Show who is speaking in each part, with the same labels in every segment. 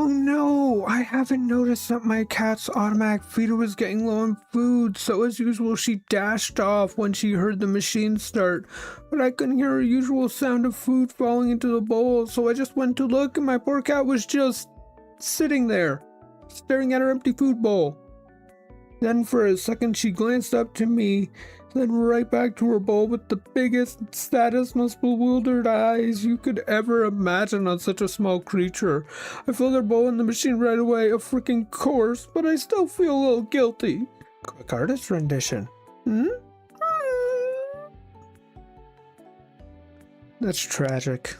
Speaker 1: Oh no, I haven't noticed that my cat's automatic feeder was getting low on food, so as usual she dashed off when she heard the machine start, but I couldn't hear her usual sound of food falling into the bowl, so I just went to look and my poor cat was just sitting there, staring at her empty food bowl. Then for a second she glanced up to me, then right back to her bowl with the biggest, saddest, most bewildered eyes you could ever imagine on such a small creature. I filled her bowl in the machine right away, of freaking course, but I still feel a little guilty. Quick artist rendition. That's tragic.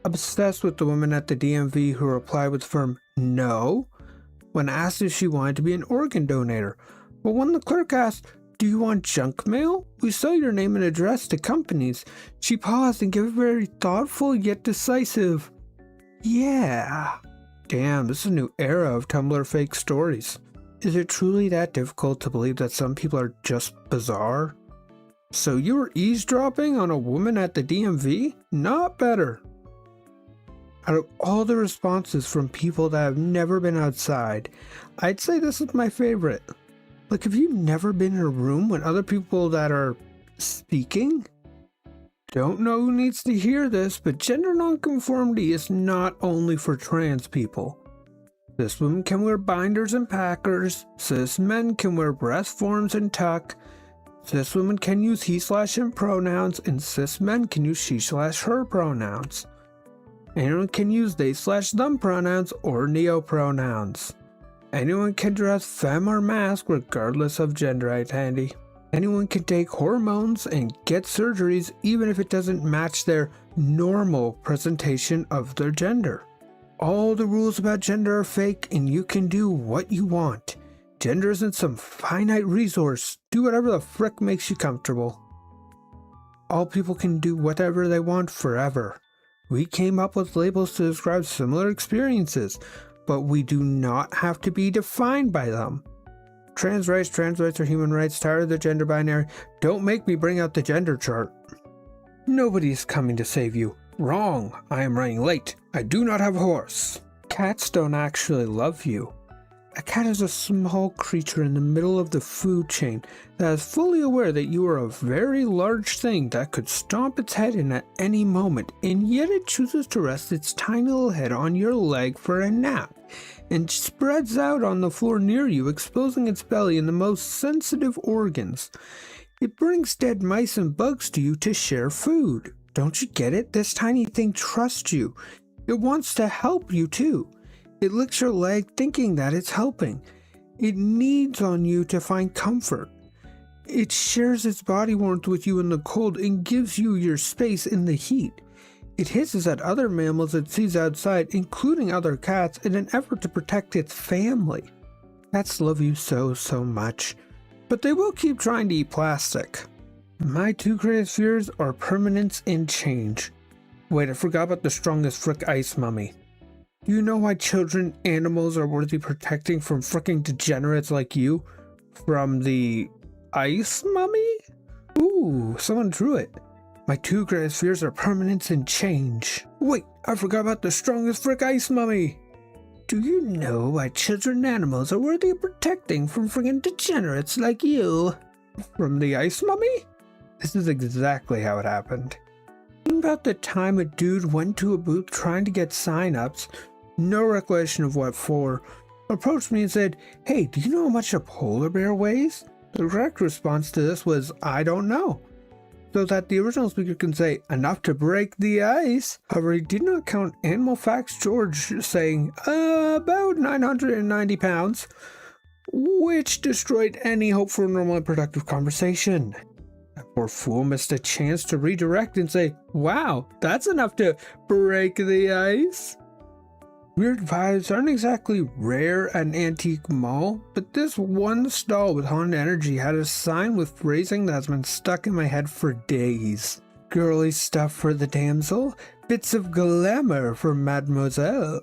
Speaker 1: Obsessed with the woman at the DMV who replied with firm no when asked if she wanted to be an organ donor. But when the clerk asked, "Do you want junk mail? We sell your name and address to companies," she paused and gave a very thoughtful yet decisive, "Yeah." Damn, this is a new era of Tumblr fake stories. Is it truly that difficult to believe that some people are just bizarre? So you were eavesdropping on a woman at the DMV? Not better. Out of all the responses from people that have never been outside, I'd say this is my favorite. Like, have you never been in a room with other people that are speaking? Don't know who needs to hear this, but gender nonconformity is not only for trans people. Cis women can wear binders and packers, cis men can wear breast forms and tuck, cis women can use he/him pronouns, and cis men can use she/her pronouns. Anyone can use they/them pronouns or neo-pronouns. Anyone can dress femme or masc regardless of gender identity. Anyone can take hormones and get surgeries even if it doesn't match their normal presentation of their gender. All the rules about gender are fake and you can do what you want. Gender isn't some finite resource. Do whatever the frick makes you comfortable. All people can do whatever they want forever. We came up with labels to describe similar experiences, but we do not have to be defined by them. Trans rights are human rights. Tired of the gender binary. Don't make me bring out the gender chart. Nobody's coming to save you. Wrong. I am running late. I do not have a horse. Cats don't actually love you. A cat is a small creature in the middle of the food chain that is fully aware that you are a very large thing that could stomp its head in at any moment, and yet it chooses to rest its tiny little head on your leg for a nap, and spreads out on the floor near you, exposing its belly and the most sensitive organs. It brings dead mice and bugs to you to share food. Don't you get it? This tiny thing trusts you. It wants to help you too. It licks your leg thinking that it's helping. It needs on you to find comfort. It shares its body warmth with you in the cold and gives you your space in the heat. It hisses at other mammals it sees outside, including other cats, in an effort to protect its family. Cats love you so much, but they will keep trying to eat plastic. My two greatest fears are permanence and change. Wait, I forgot about the strongest frick ice mummy. Do you know why children animals are worthy protecting from fricking degenerates like you? From the ice mummy? Ooh, someone drew it. My two greatest fears are permanence and change. Wait, I forgot about the strongest frick ice mummy. Do you know why children animals are worthy of protecting from fricking degenerates like you? From the ice mummy? This is exactly how it happened. About the time a dude went to a booth trying to get sign-ups, no recollection of what for, approached me and said, "Hey, do you know how much a polar bear weighs?" The correct response to this was, "I don't know," so that the original speaker can say, "Enough to break the ice." However, he did not count Animal Facts George saying, about 990 pounds, which destroyed any hope for a normal and productive conversation. That poor fool missed a chance to redirect and say, "Wow, that's enough to break the ice." Weird vibes aren't exactly rare at an antique mall, but this one stall with haunted energy had a sign with phrasing that's been stuck in my head for days. Girly stuff for the damsel, bits of glamour for mademoiselle.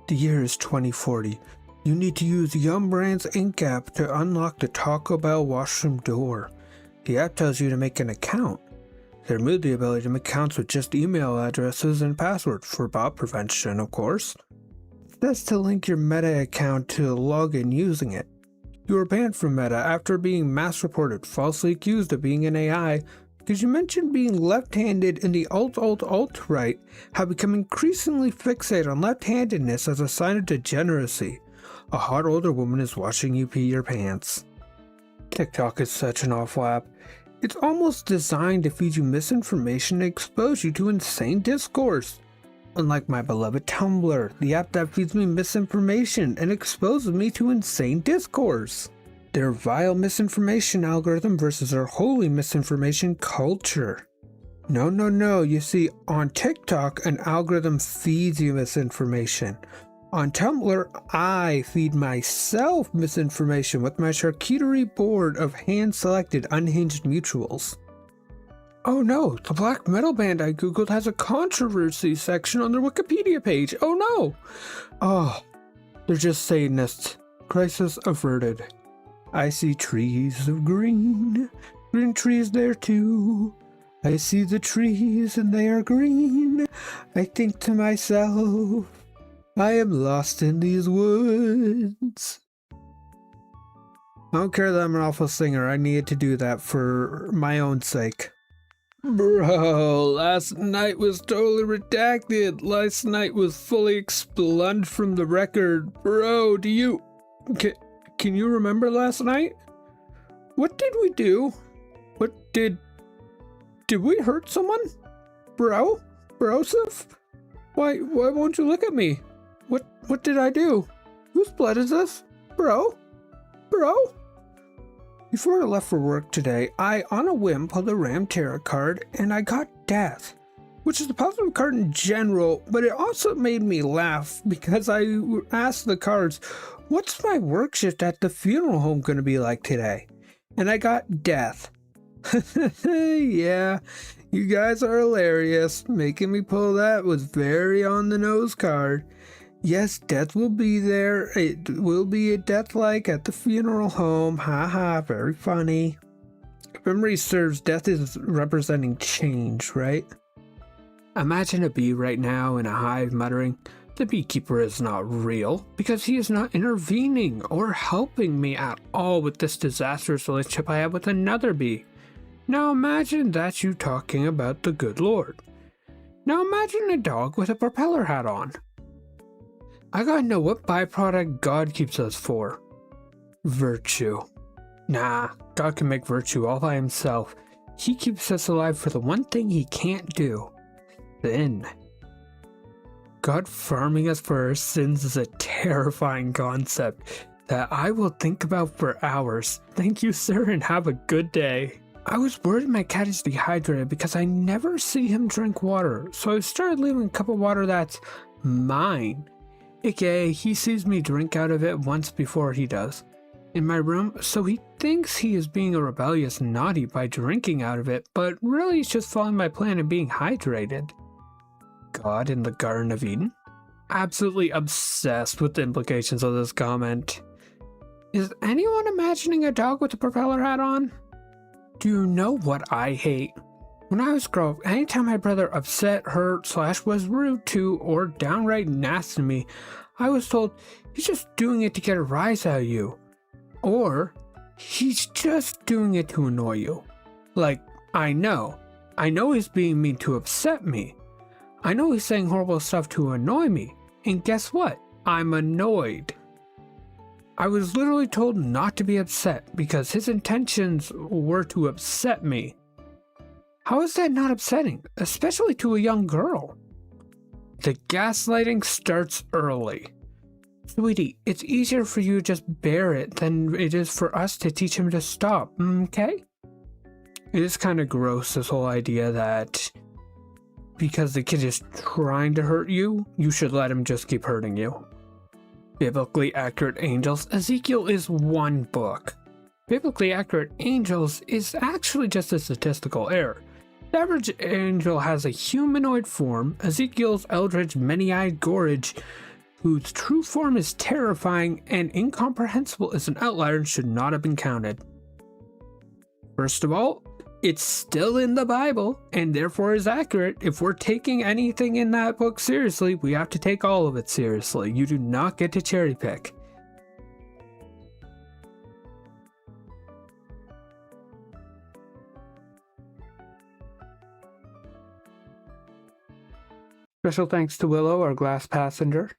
Speaker 1: The year is 2040. You need to use Yum Brand's Ink app to unlock the Taco Bell washroom door. The app tells you to make an account. They removed the ability to make accounts with just email addresses and passwords for bot prevention, of course. That's to link your Meta account to the login using it. You were banned from Meta after being mass reported, falsely accused of being an AI, because you mentioned being left-handed and the alt-right have become increasingly fixated on left-handedness as a sign of degeneracy. A hot older woman is watching you pee your pants. TikTok is such an awful app. It's almost designed to feed you misinformation and expose you to insane discourse. Unlike my beloved Tumblr, the app that feeds me misinformation and exposes me to insane discourse. Their vile misinformation algorithm versus their holy misinformation culture. No, you see, on TikTok, an algorithm feeds you misinformation. On Tumblr, I feed myself misinformation with my charcuterie board of hand-selected unhinged mutuals. Oh no, the black metal band I googled has a controversy section on their Wikipedia page. Oh no! Oh, they're just Satanists. Crisis averted. I see trees of green trees there too. I see the trees and they are green. I think to myself, I am lost in these woods. I don't care that I'm an awful singer, I needed to do that for my own sake. Bro, last night was totally redacted. Last night was fully expunged from the record. Bro, can you remember last night? What did we do? Did we hurt someone? Broseph? Why won't you look at me? What did I do? Whose blood is this? Bro? Before I left for work today, I, on a whim, pulled a Ram Tarot card, and I got Death, which is a positive card in general, but it also made me laugh because I asked the cards, what's my work shift at the funeral home going to be like today? And I got Death. Yeah, you guys are hilarious. Making me pull that was very on the nose card. Yes, death will be there. It will be a death-like at the funeral home. Haha, very funny. If memory serves, death is representing change, right? Imagine a bee right now in a hive muttering, the beekeeper is not real because he is not intervening or helping me at all with this disastrous relationship I have with another bee. Now imagine that you talking about the good Lord. Now imagine a dog with a propeller hat on. I gotta know what byproduct God keeps us for. Virtue. Nah, God can make virtue all by himself. He keeps us alive for the one thing he can't do. Sin. God farming us for our sins is a terrifying concept that I will think about for hours. Thank you, sir, and have a good day. I was worried my cat is dehydrated because I never see him drink water, so I started leaving a cup of water that's mine. AKA, he sees me drink out of it once before he does. In my room, so he thinks he is being a rebellious naughty by drinking out of it, but really he's just following my plan and being hydrated. God in the Garden of Eden? Absolutely obsessed with the implications of this comment. Is anyone imagining a dog with a propeller hat on? Do you know what I hate? When I was growing up, anytime my brother upset, hurt, / was rude to, or downright nasty to me, I was told, he's just doing it to get a rise out of you. Or, he's just doing it to annoy you. Like, I know he's being mean to upset me. I know he's saying horrible stuff to annoy me. And guess what? I'm annoyed. I was literally told not to be upset because his intentions were to upset me. How is that not upsetting, especially to a young girl? The gaslighting starts early. Sweetie, it's easier for you to just bear it than it is for us to teach him to stop, okay? It is kind of gross, this whole idea that because the kid is trying to hurt you, you should let him just keep hurting you. Biblically accurate angels. Ezekiel is one book. Biblically accurate angels is actually just a statistical error. The average angel has a humanoid form. Ezekiel's eldritch, many-eyed gorge, whose true form is terrifying and incomprehensible, is an outlier and should not have been counted. First of all, it's still in the Bible and therefore is accurate. If we're taking anything in that book seriously, we have to take all of it seriously. You do not get to cherry pick. Special thanks to Willow, our glass passenger.